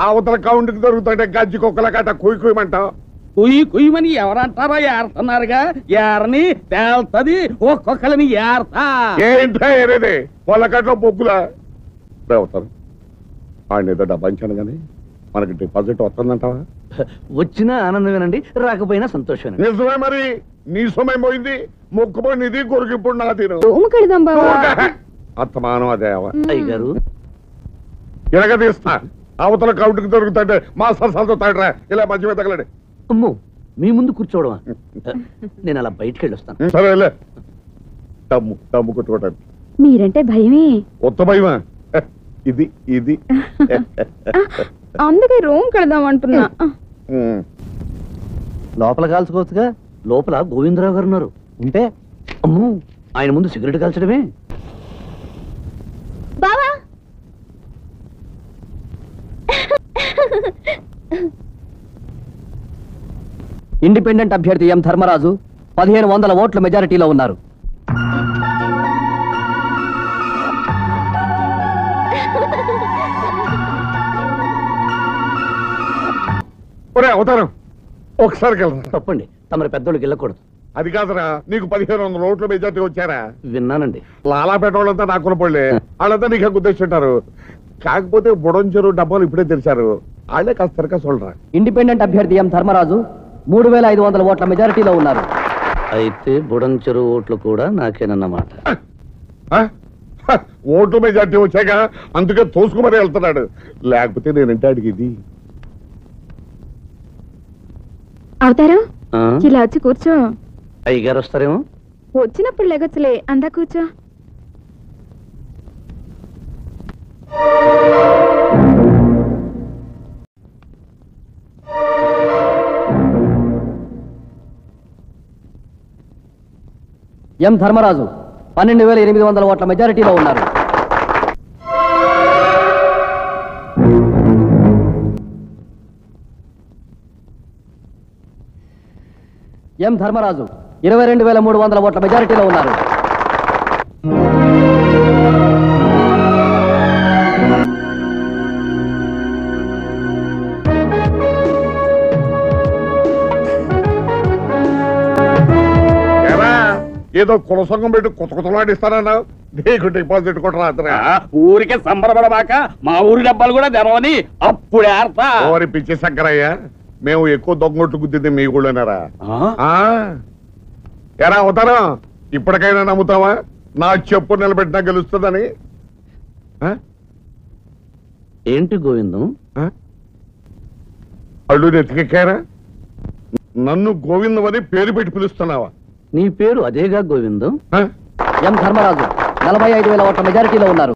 అవతల కౌంట్కి దొరుకుతుంటే గజ్జి కుక్కల కట్ట కుయ్యి కుయ్యమంటావు. కుయ్యమని ఎవరంటారో ఏరుతున్నారుగా, ఏరని తేల్తది ఒక్కొక్కరిని ఏరతా. ఏంటో ఏరేది పొలకట్లో పొక్కులా అవుతారు. ఆయన ఏదో డబ్బా ఇచ్చాను కానీ మనకి డిపాజిట్ వస్తుందంటావా? వచ్చినా ఆనందమేనండి, రాకపోయినా సంతోషమే. నిజమే మరి. నీ సమయం పోయింది, మొక్కుపోయినది కొరికిప్పుడు నా తిను. అత్తమానం అదే అయ్యగారు ఇలాగ తీస్తా. అవతల కౌంట్కి దొరుకుతుంటే మా సరసాలతో తాడరా ఇలా మధ్య మీద తగలడి. అమ్మో, మీ ముందు కూర్చోవడమా? నేను అలా బయటికి వెళ్ళొస్తాను. సరేలే. దమ్ము దమ్ము కొట్టుకోవటానికి మీరంటే భయమే. కొత్త భయమా? ఇది ఇది అందుకే రూమ్ కడదాం అంటున్నా. లోపల కాల్చుకోవచ్చుగా, లోపల గోవిందరావు గారు ఉన్నారు. ఉంటే అమ్మో, ఆయన ముందు సిగరెట్ కాల్చడమే. బావా ఇండిపెండెంట్ అభ్యర్థి ఎం ధర్మరాజు 1500 ఓట్ల మెజారిటీలో ఉన్నారు. అవుతాను ఒకసారి వెళ్ళరా. తప్పండి, తమరి పెద్దోళ్ళకి వెళ్ళకూడదు. అది కాదురా, నీకు 1500 ఓట్ల మెజార్టీ వచ్చారా? విన్నానండి. లాలాపేట వాళ్ళంతా నా కులపడలే, వాళ్ళంతా నీకు గుర్తిస్తుంటారు. కాకపోతే బుడంచెరు డబ్బాలు ఇప్పుడే తెరిచారు, వాళ్ళే కాస్త తిరగా చూడరా. ఇండిపెండెంట్ అభ్యర్థి ఎం ధర్మరాజు 3500 ఓట్ల మెజారిటీలో ఉన్నారు. అయితే బుడంచెరు ఓట్లు కూడా నాకేనన్నమాట. ఓట్ల మెజార్టీ వచ్చాక అందుకే తోసుకుమరీ వెళ్తున్నాడు, లేకపోతే నేనంటే అడిగేది. అవుతారా? ఇలా వచ్చి కూర్చో. అయ్యగారు వస్తారేమో. వచ్చినప్పుడు లెగొచ్చులే, అందా కూర్చో. ఎం ధర్మరాజు 12800 ఓట్ల మెజారిటీలో ఉన్నారు. ఎం ధర్మరాజు 22300 ఓట్ల మెజారిటీలో ఉన్నారు. ఏదో కులసంగం పెట్టి కొత్త కొత్తలాడిస్తానన్నా, నీకు డిపాజిట్ కూడా రాత్రా. ఊరికే సంబరపడమాక, మా ఊరి డబ్బాలు కూడా తెరవని అప్పుడు ఏర్తా. ఓరి పిచ్చి శంకరయ్య, మేము ఎక్కువ దొంగొట్టు గుద్దింది మీ ఊళ్ళోనారా? ఎరా అవుతారా? ఇప్పటికైనా నమ్ముతావా నా చెప్పు నిలబెట్టినా గెలుస్తుందని? ఏంటి గోవిందం, అల్లు నెత్తికెక్కారా? నన్ను గోవిందం అని పేరు పెట్టి పిలుస్తున్నావా? నీ పేరు అదేగా గోవిందం. ఎం ధర్మరాజు 45000 ఓట్ల మెజారిటీలో ఉన్నారు.